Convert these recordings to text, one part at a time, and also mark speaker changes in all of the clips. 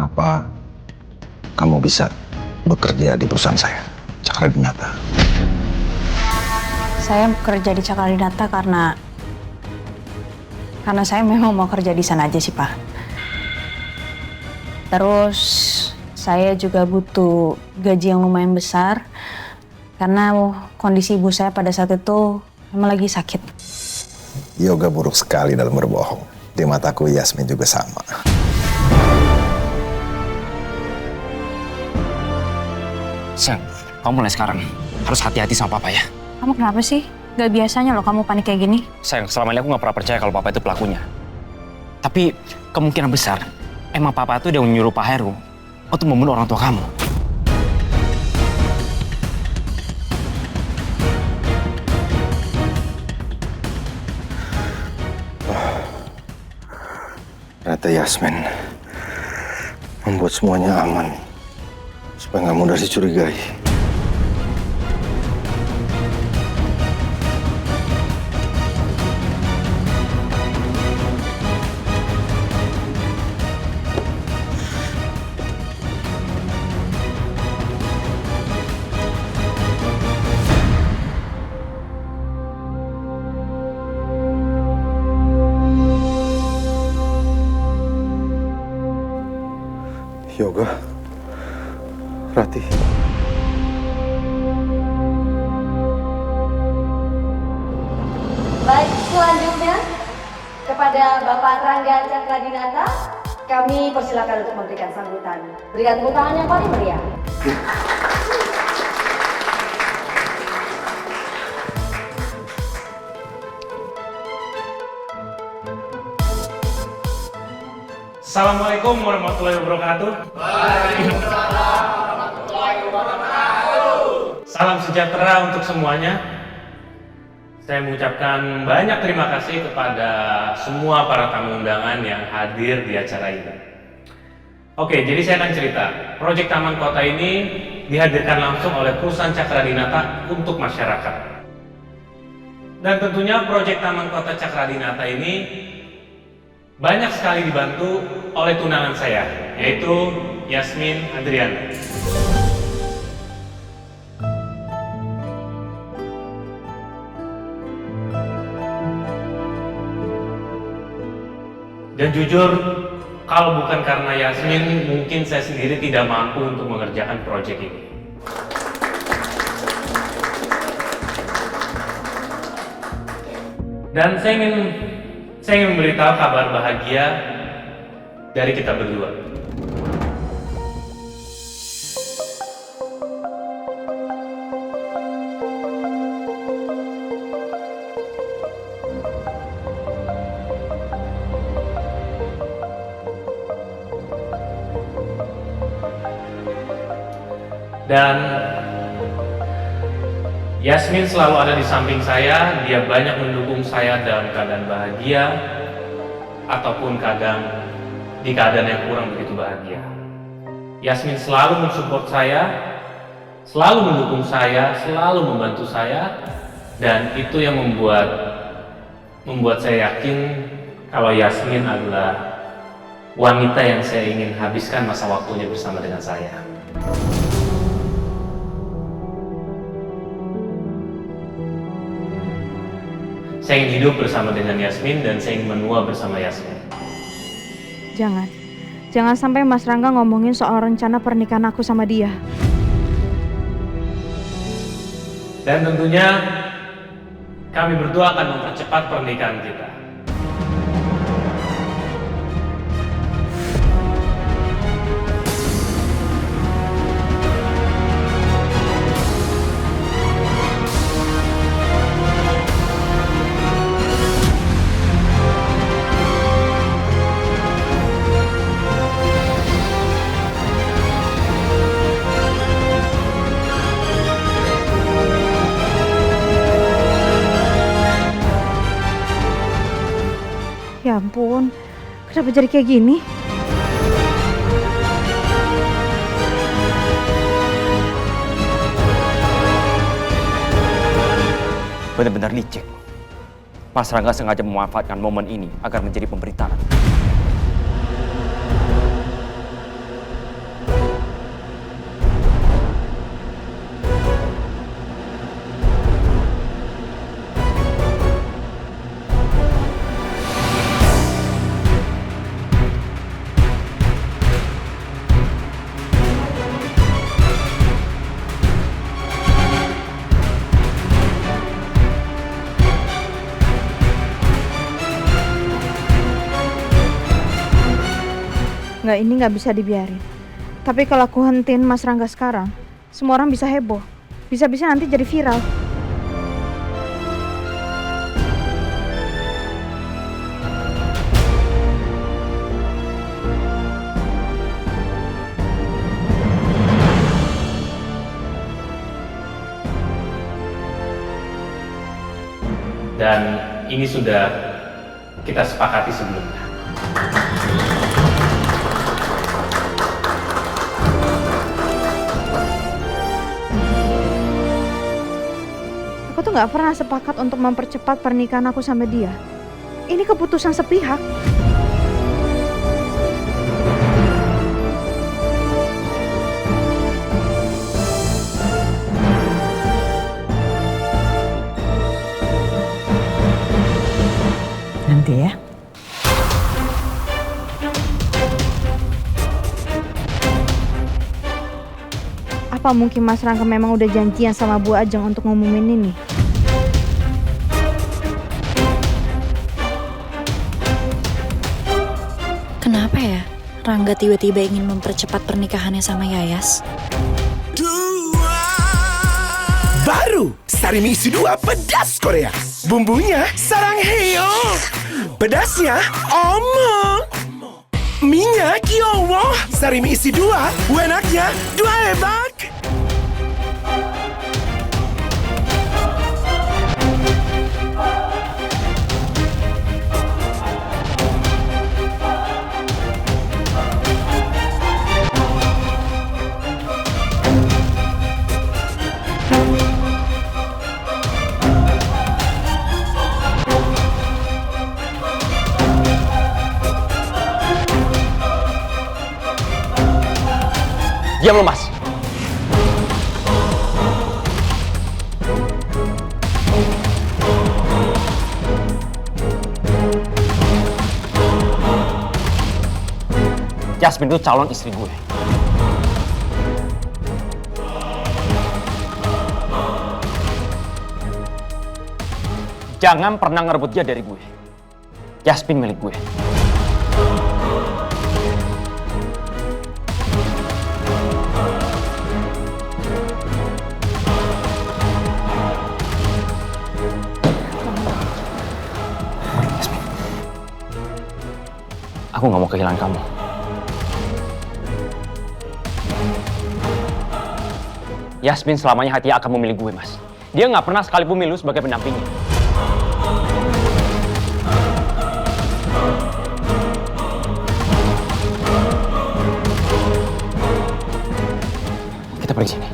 Speaker 1: kenapa kamu bisa bekerja di perusahaan saya, Cakradinata.
Speaker 2: Saya kerja di Cakradinata karena saya memang mau kerja di sana aja sih, Pak. Terus saya juga butuh gaji yang lumayan besar karena kondisi ibu saya pada saat itu memang lagi sakit.
Speaker 1: Yoga buruk sekali dalam berbohong. Di mataku Yasmin juga sama.
Speaker 3: Sayang, kamu mulai sekarang harus hati-hati sama papa ya.
Speaker 2: Kamu kenapa sih? Gak biasanya loh kamu panik kayak gini.
Speaker 3: Sayang, selama ini aku nggak pernah percaya kalau papa itu pelakunya. Tapi kemungkinan besar emang papa itu udah menyuruh Pak Heru untuk membunuh orang tua kamu.
Speaker 1: Ternyata Yasmin membuat semuanya aman supaya nggak mudah dicurigai. Yoga, Rati.
Speaker 4: Baik, selanjutnya kepada Bapak Rangga Cakradinata, kami persilakan untuk memberikan sambutan. Berikan tepuk tangan yang paling meriah.
Speaker 5: Assalamualaikum warahmatullahi wabarakatuh. Waalaikumsalam warahmatullahi wabarakatuh. Salam sejahtera untuk semuanya. Saya mengucapkan banyak terima kasih kepada semua para tamu undangan yang hadir di acara ini. Oke, jadi saya akan cerita. Proyek Taman Kota ini dihadirkan langsung oleh perusahaan Cakradinata untuk masyarakat. Dan tentunya proyek Taman Kota Cakradinata ini banyak sekali dibantu oleh tunangan saya, yaitu Yasmin Adriana. Dan jujur, kalau bukan karena Yasmin, mungkin saya sendiri tidak mampu untuk mengerjakan proyek ini. Dan saya ingin memberitahu kabar bahagia dari kita berdua. Dan Yasmin selalu ada di samping saya, dia banyak mendukung saya dalam keadaan bahagia ataupun kadang di keadaan yang kurang begitu bahagia. Yasmin selalu mensupport saya, selalu mendukung saya, selalu membantu saya, dan itu yang membuat saya yakin kalau Yasmin adalah wanita yang saya ingin habiskan masa waktunya bersama dengan saya. Saya ingin hidup bersama dengan Yasmin dan saya ingin menua bersama Yasmin.
Speaker 2: Jangan sampai Mas Rangga ngomongin soal rencana pernikahan aku sama dia.
Speaker 5: Dan tentunya kami berdua akan mempercepat pernikahan kita.
Speaker 2: Ya ampun, kenapa jadi kayak gini?
Speaker 3: Benar-benar licik. Mas Rangga sengaja memanfaatkan momen ini agar menjadi pemberitaan.
Speaker 2: Rangga ini nggak bisa dibiarin. Tapi kalau aku hentiin Mas Rangga sekarang, semua orang bisa heboh. Bisa-bisa nanti jadi viral.
Speaker 5: Dan ini sudah kita sepakati sebelumnya.
Speaker 2: Aku tuh nggak pernah sepakat untuk mempercepat pernikahan aku sama dia. Ini keputusan sepihak.
Speaker 6: Nanti ya.
Speaker 2: Apa mungkin Mas Rangga memang udah janjian sama Bu Ajeng untuk ngumumin ini?
Speaker 7: Kenapa ya Rangga tiba-tiba ingin mempercepat pernikahannya sama Yayas?
Speaker 8: Baru Sarimi isi 2 pedas Korea. Bumbunya sarang heo. Pedasnya omong. Minyak yowo. Sarimi isi 2, enaknya 2 ebak.
Speaker 3: Diam lo, Mas. Yasmin itu calon istri gue. Jangan pernah ngerebut dia dari gue. Yasmin milik gue. Aku gak mau kehilangan kamu. Yasmin selamanya hatinya akan memilih gue, Mas. Dia gak pernah sekalipun milih lu sebagai pendampingnya. Kita pergi sini.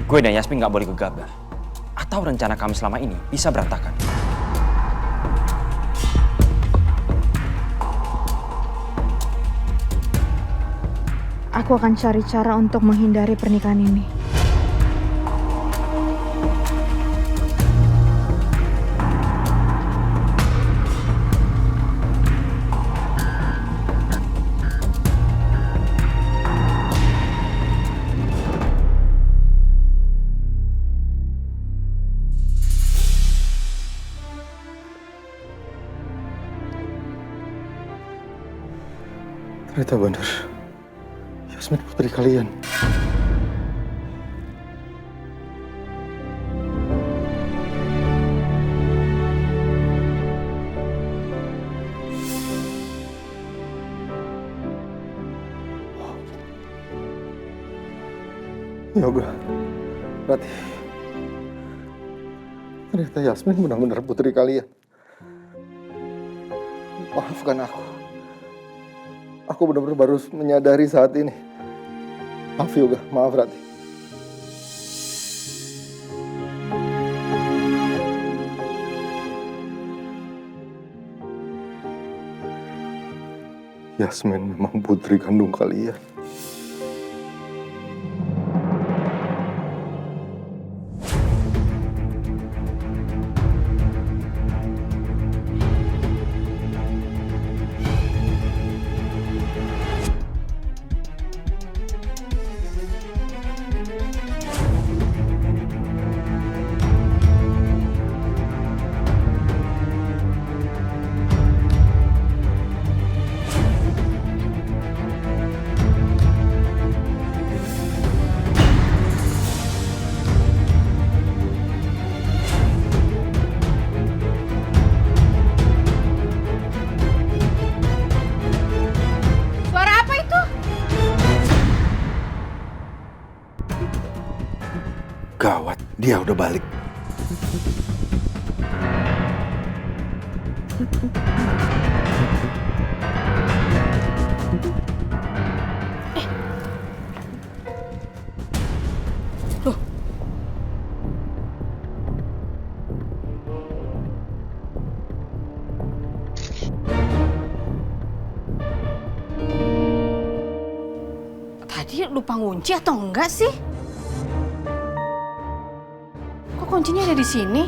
Speaker 3: Gue dan Yasmin gak boleh gegabah. Atau rencana kami selama ini bisa berantakan.
Speaker 2: Aku akan cari cara untuk menghindari pernikahan ini.
Speaker 1: Ternyata benar. Yasmin putri kalian. Yoga, berarti ternyata Yasmin benar-benar putri kalian. Maafkan aku. Aku benar-benar baru menyadari saat ini. Maaf Yoga, maaf Rati. Yasmin memang putri kandung kalian.
Speaker 8: Gawat, dia udah balik.
Speaker 2: Tadi lupa ngunci atau enggak sih? Kok kuncinya ada di sini?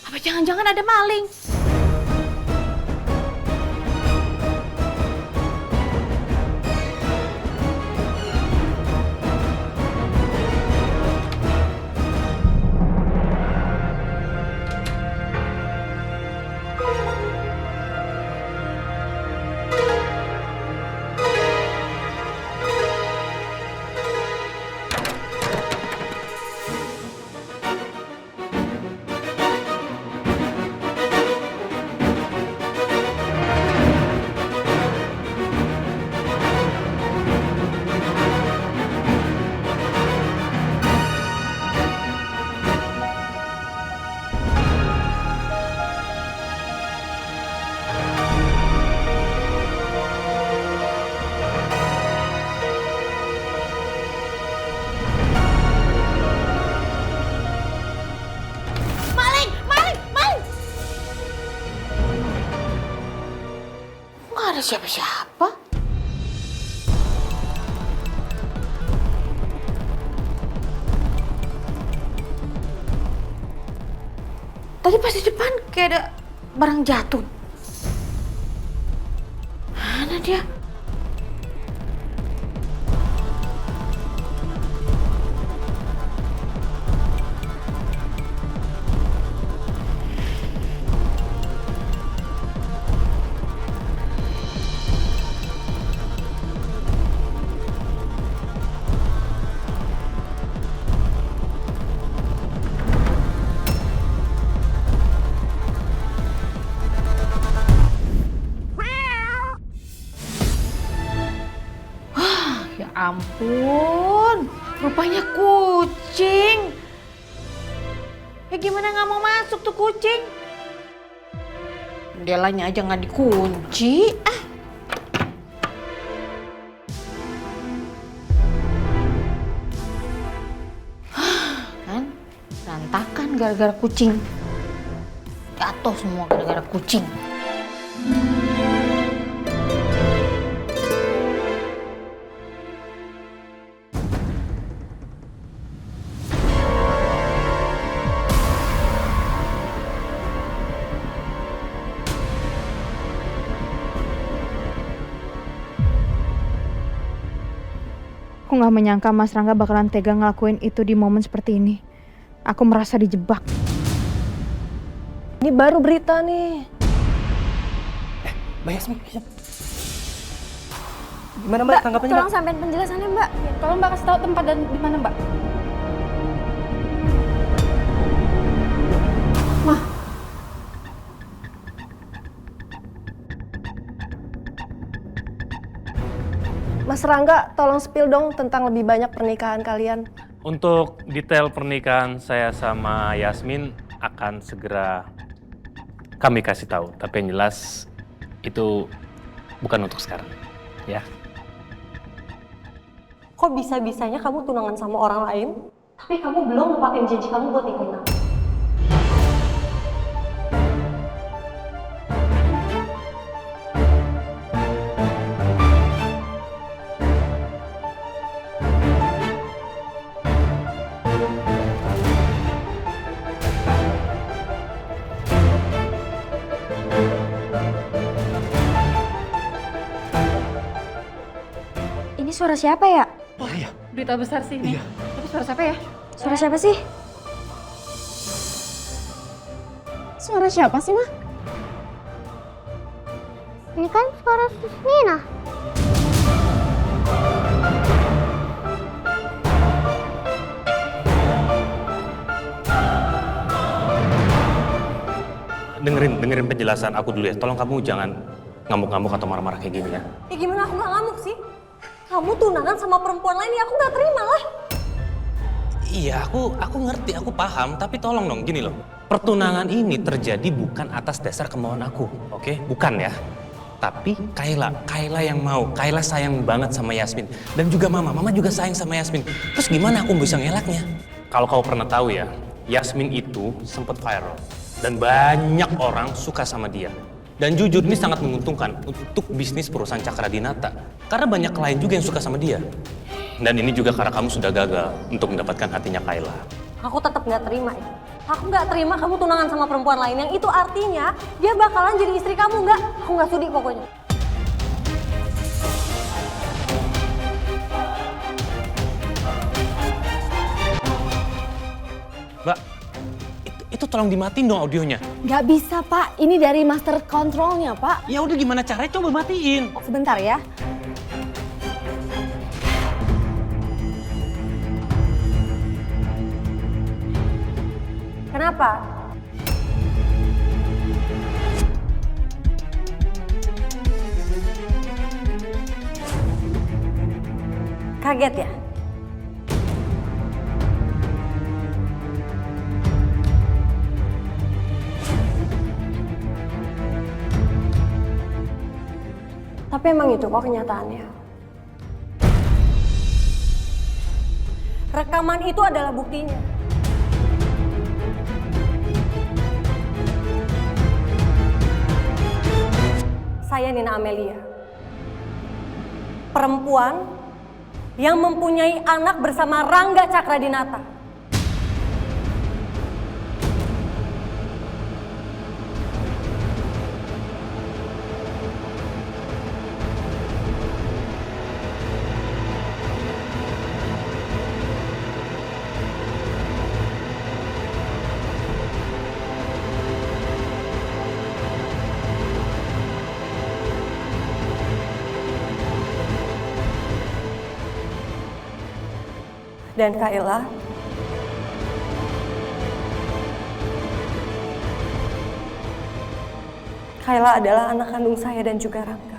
Speaker 2: Apa jangan-jangan ada maling? Nggak ada siapa-siapa. Tadi pas di depan kayak ada barang jatuh. Mana dia? Ya ampun, rupanya kucing. Ya gimana nggak mau masuk tuh kucing? Jendelanya aja nggak dikunci. Kan, berantakan gara-gara kucing. Jatuh semua gara-gara kucing.
Speaker 6: Aku gak menyangka Mas Rangga bakalan tega ngelakuin itu di momen seperti ini. Aku merasa dijebak.
Speaker 4: Ini baru berita nih.
Speaker 9: Mbak Yasmin, gimana Mbak tanggapannya?
Speaker 6: Tolong sampein penjelasannya Mbak. Tolong Mbak kasih tahu tempat dan di mana Mbak.
Speaker 4: Mas Rangga, tolong spill dong tentang lebih banyak pernikahan kalian.
Speaker 5: Untuk detail pernikahan saya sama Yasmin akan segera kami kasih tahu. Tapi yang jelas itu bukan untuk sekarang, ya.
Speaker 4: Kok bisa-bisanya kamu tunangan sama orang lain, tapi kamu belum nepatin janji kamu buat nikahin aku?
Speaker 6: Ini suara siapa ya?
Speaker 9: Iya.
Speaker 6: Berita besar sih ini.
Speaker 9: Iya.
Speaker 6: Tapi suara siapa ya? Suara siapa sih?
Speaker 10: Suara siapa sih, Ma? Ini kan suara Susmina.
Speaker 5: dengerin penjelasan aku dulu ya. Tolong kamu jangan ngamuk-ngamuk atau marah-marah kayak gini ya.
Speaker 4: Ya gimana aku nggak ngamuk sih? Kamu tunangan sama perempuan lain ya aku nggak terima lah.
Speaker 5: Iya, aku ngerti, aku paham. Tapi tolong dong, gini loh. Pertunangan ini terjadi bukan atas dasar kemauan aku, oke? Bukan ya. Tapi Kayla yang mau. Kayla sayang banget sama Yasmin. Dan juga Mama juga sayang sama Yasmin. Terus gimana aku bisa ngelaknya? Kalau kau pernah tahu ya, Yasmin itu sempat viral. Dan banyak orang suka sama dia. Dan jujur ini sangat menguntungkan untuk bisnis perusahaan Cakradinata. Karena banyak klien juga yang suka sama dia. Dan ini juga karena kamu sudah gagal untuk mendapatkan hatinya Kayla.
Speaker 4: Aku tetap nggak terima ya. Aku nggak terima kamu tunangan sama perempuan lain. Yang itu artinya dia bakalan jadi istri kamu nggak? Aku nggak sudi pokoknya.
Speaker 5: Mbak, itu tolong dimatiin dong audionya.
Speaker 4: Nggak bisa Pak, ini dari master controlnya Pak.
Speaker 5: Ya udah gimana caranya, coba matiin.
Speaker 4: Sebentar ya. Kenapa? Kaget ya? Tapi emang itu kok kenyataannya. Rekaman itu adalah buktinya. Saya Nina Amelia, perempuan yang mempunyai anak bersama Rangga Cakradinata. Dan Kayla, Kayla adalah anak kandung saya dan juga Rangga.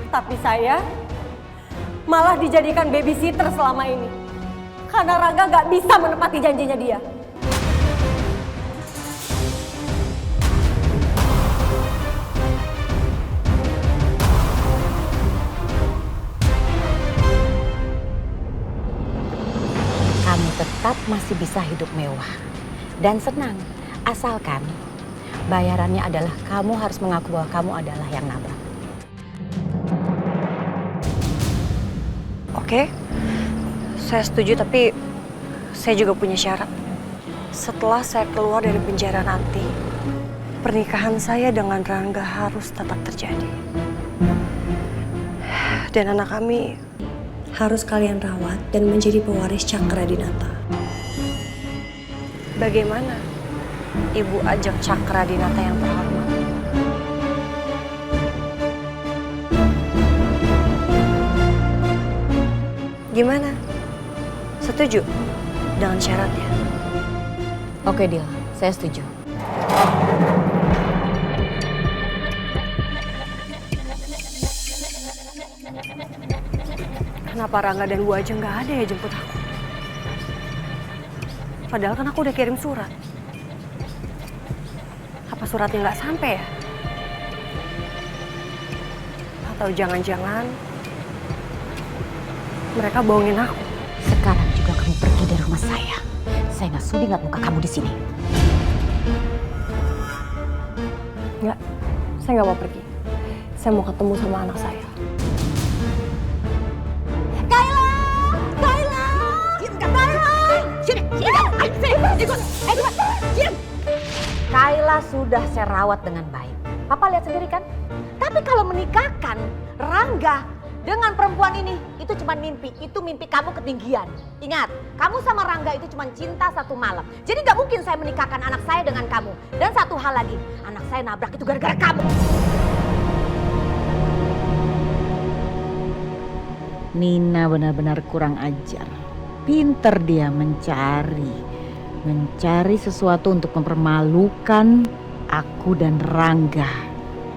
Speaker 4: Tapi saya malah dijadikan babysitter selama ini. Karena Rangga gak bisa menepati janjinya dia.
Speaker 9: Kamu tetap masih bisa hidup mewah dan senang. Asalkan bayarannya adalah kamu harus mengaku bahwa kamu adalah yang nabrak.
Speaker 4: Oke, saya setuju tapi saya juga punya syarat. Setelah saya keluar dari penjara nanti, pernikahan saya dengan Rangga harus tetap terjadi. Dan anak kami harus kalian rawat dan menjadi pewaris Cakradinata. Bagaimana, Ibu Ajeng Cakradinata yang terhormat? Gimana? Setuju dengan syaratnya?
Speaker 9: Oke, Dil. Saya setuju.
Speaker 4: Kenapa Rangga dan Bu Ajeng nggak ada ya jemput aku? Padahal kan aku udah kirim surat. Apa suratnya nggak sampai ya? Atau jangan-jangan mereka bohongin aku?
Speaker 9: Sekarang juga kamu pergi dari rumah saya. Saya nggak sudi ngeliat muka kamu di sini.
Speaker 4: Nggak, saya nggak mau pergi. Saya mau ketemu sama anak saya. Kayla! Kayla! Kayla! Sini, sini, sini, ikut, ikut, sini.
Speaker 9: Kayla sudah saya rawat dengan baik. Papa lihat sendiri kan? Tapi kalau menikahkan Rangga dengan perempuan ini, itu cuma mimpi. Itu mimpi kamu ketinggian. Ingat, kamu sama Rangga itu cuma cinta satu malam. Jadi gak mungkin saya menikahkan anak saya dengan kamu. Dan satu hal lagi, anak saya nabrak itu gara-gara kamu. Nina benar-benar kurang ajar. Pinter dia mencari sesuatu untuk mempermalukan aku dan Rangga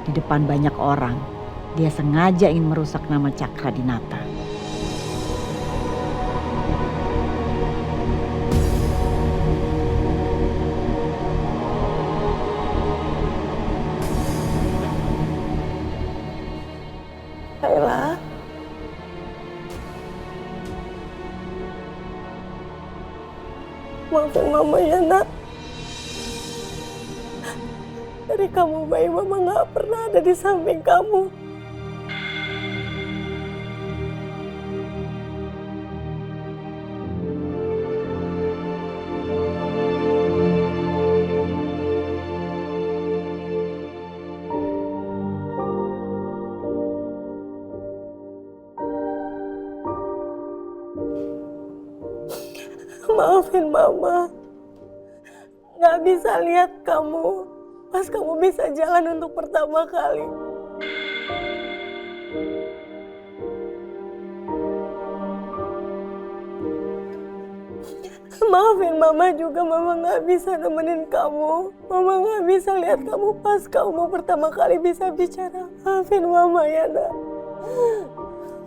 Speaker 9: di depan banyak orang. Dia sengaja ingin merusak nama Cakradinata.
Speaker 11: Kayla. Maafin Mama ya, Nak. Dari kamu bayi, Mama gak pernah ada di samping kamu. Maafin Mama, gak bisa lihat kamu pas kamu bisa jalan untuk pertama kali. Maafin Mama juga, Mama gak bisa nemenin kamu. Mama gak bisa lihat kamu pas kamu pertama kali bisa bicara. Maafin Mama ya, Nak.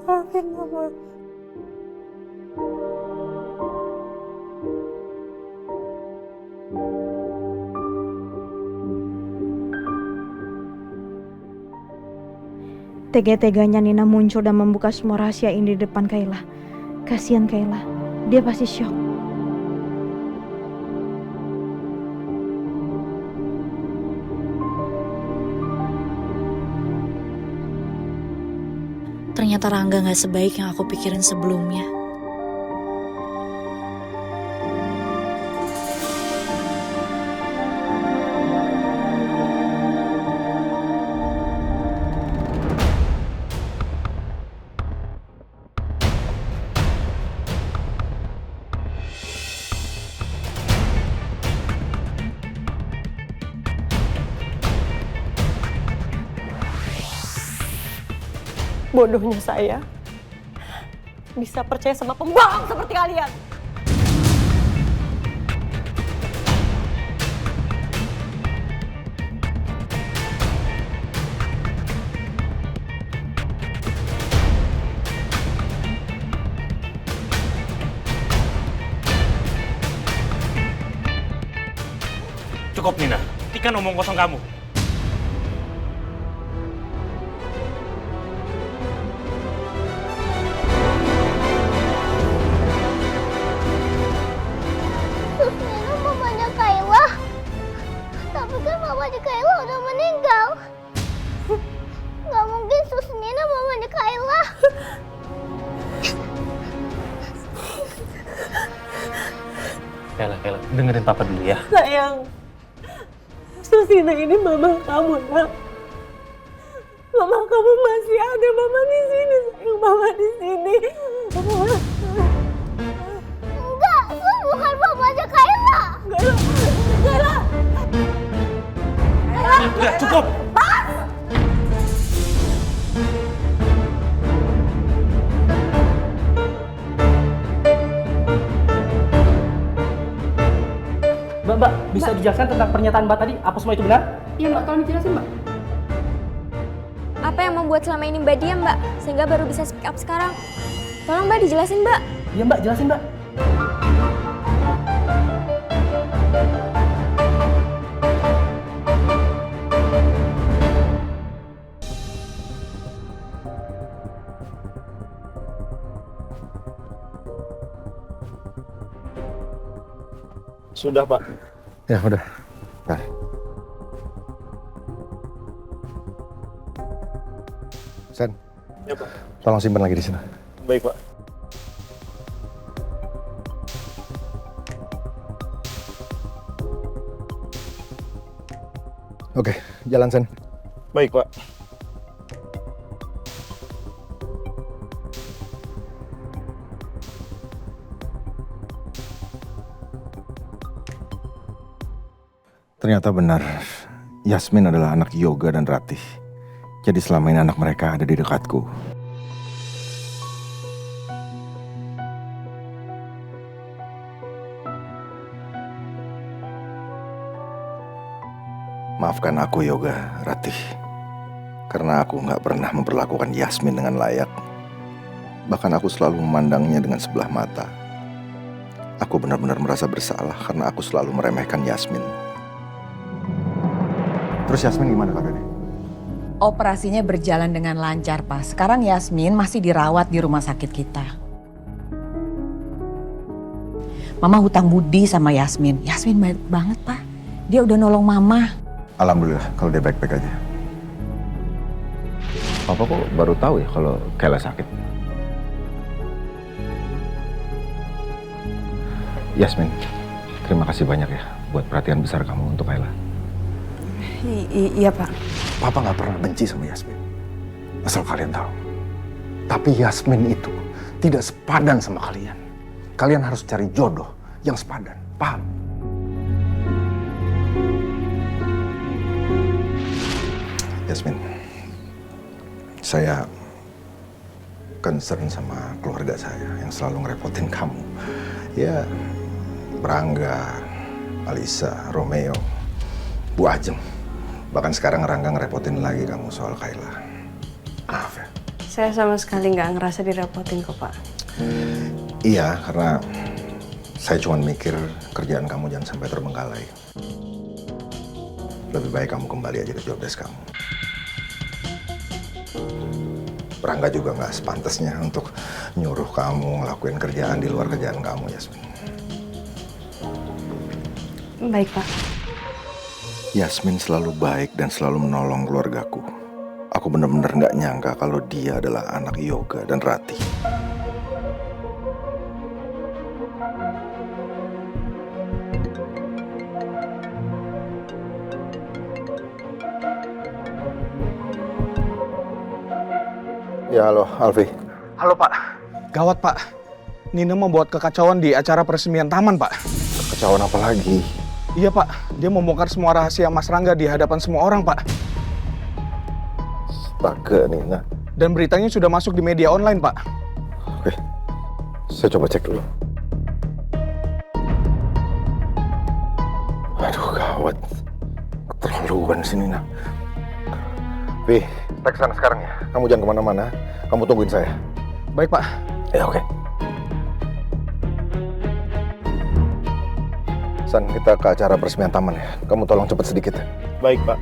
Speaker 11: Maafin Mama.
Speaker 6: Tega-teganya Nina muncul dan membuka semua rahasia ini di depan Kayla. Kasihan Kayla, dia pasti syok.
Speaker 7: Ternyata Rangga gak sebaik yang aku pikirin sebelumnya.
Speaker 11: Bodohnya saya bisa percaya sama pembohong seperti kalian.
Speaker 5: Cukup Nina, hentikan omong kosong kamu.
Speaker 10: Susmina mamanya Kayla. Tapi kan mamanya Kayla udah meninggal. Gak mungkin Susmina mamanya Kayla.
Speaker 5: Kayla, dengerin Papa dulu ya.
Speaker 11: Sayang, Susina ini mama kamu, Nak. Mama kamu masih ada, Mama di sini, sayang, Mama di sini.
Speaker 10: Enggak, Sus bukan mamanya Kayla.
Speaker 11: Kayla.
Speaker 5: Udah, cukup.
Speaker 12: Mbak, bisa dijelaskan tentang pernyataan Mbak tadi? Apa semua itu benar?
Speaker 13: Iya Mbak, tolong dijelasin Mbak.
Speaker 10: Apa yang membuat selama ini Mbak diam, Mbak? Sehingga baru bisa speak up sekarang. Tolong Mbak dijelasin, Mbak.
Speaker 12: Iya Mbak, jelasin Mbak.
Speaker 1: Sudah, Pak. Ya, udah. Baik. Sen.
Speaker 12: Ya, Pak.
Speaker 1: Tolong simpan lagi di sana.
Speaker 12: Baik, Pak.
Speaker 1: Oke, jalan Sen.
Speaker 13: Baik, Pak.
Speaker 1: Ternyata benar, Yasmin adalah anak Yoga dan Ratih. Jadi selama ini anak mereka ada di dekatku. Maafkan aku Yoga, Ratih. Karena aku nggak pernah memperlakukan Yasmin dengan layak. Bahkan aku selalu memandangnya dengan sebelah mata. Aku benar-benar merasa bersalah karena aku selalu meremehkan Yasmin. Terus Yasmin gimana keadaannya?
Speaker 9: Operasinya berjalan dengan lancar, Pak. Sekarang Yasmin masih dirawat di rumah sakit kita. Mama hutang budi sama Yasmin. Yasmin baik banget, Pak. Dia udah nolong Mama.
Speaker 1: Alhamdulillah kalau dia baik-baik aja. Papa kok baru tahu ya kalau Kayla sakit? Yasmin, terima kasih banyak ya buat perhatian besar kamu untuk Kayla.
Speaker 2: Iya, Pak.
Speaker 1: Papa nggak pernah benci sama Yasmin. Asal kalian tahu. Tapi Yasmin itu tidak sepadan sama kalian. Kalian harus cari jodoh yang sepadan. Paham? Yasmin, saya concern sama keluarga saya yang selalu ngerepotin kamu. Ya, Rangga, Alisa, Romeo, Bu Ajeng. Bahkan sekarang Rangga ngerepotin lagi kamu soal Kayla. Maaf ya.
Speaker 4: Saya sama sekali nggak ngerasa direpotin kok, Pak.
Speaker 1: Iya, karena saya cuma mikir kerjaan kamu jangan sampai terbengkalai. Lebih baik kamu kembali aja ke job desk kamu. Rangga juga nggak sepantasnya untuk nyuruh kamu ngelakuin kerjaan di luar kerjaan kamu, Yasmin.
Speaker 4: Baik, Pak.
Speaker 1: Yasmin selalu baik dan selalu menolong keluargaku. Aku benar-benar nggak nyangka kalau dia adalah anak Yoga dan Ratih. Ya, halo, Alfi.
Speaker 13: Halo, Pak. Gawat, Pak. Nina membuat kekacauan di acara peresmian taman, Pak.
Speaker 1: Kekacauan apa lagi?
Speaker 13: Iya, Pak. Dia membongkar semua rahasia Mas Rangga di hadapan semua orang, Pak.
Speaker 1: Astaga, Nina.
Speaker 13: Dan beritanya sudah masuk di media online, Pak.
Speaker 1: Oke, saya coba cek dulu. Aduh, gawat. Keterlaluan sih, Nina. Pi, kita kesana sekarang ya. Kamu jangan kemana-mana. Kamu tungguin saya.
Speaker 13: Baik, Pak.
Speaker 1: Ya, oke. San, kita ke acara peresmian taman ya. Kamu tolong cepet sedikit.
Speaker 13: Baik, Pak.